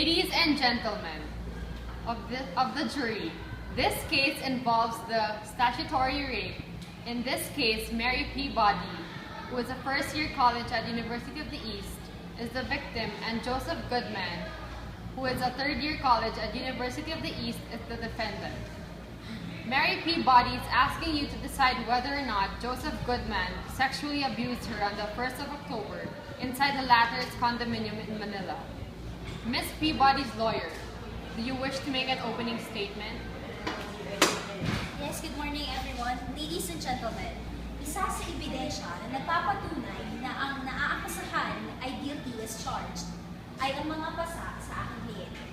Ladies and gentlemen of the jury, this case involves the statutory rape. In this case, Mary Peabody, who is a first-year college at University of the East, is the victim, and Joseph Goodman, who is a third-year college at University of the East, is the defendant. Mary Peabody is asking you to decide whether or not Joseph Goodman sexually abused her on the 1st of October inside the latter's condominium in Manila. Miss Peabody's lawyer, do you wish to make an opening statement? Yes, good morning everyone. Ladies and gentlemen, isa sa ebidensya na nagpapatunay na ang naaakusahan ay guilty as charged ay ang mga pasa sa aking kliyente.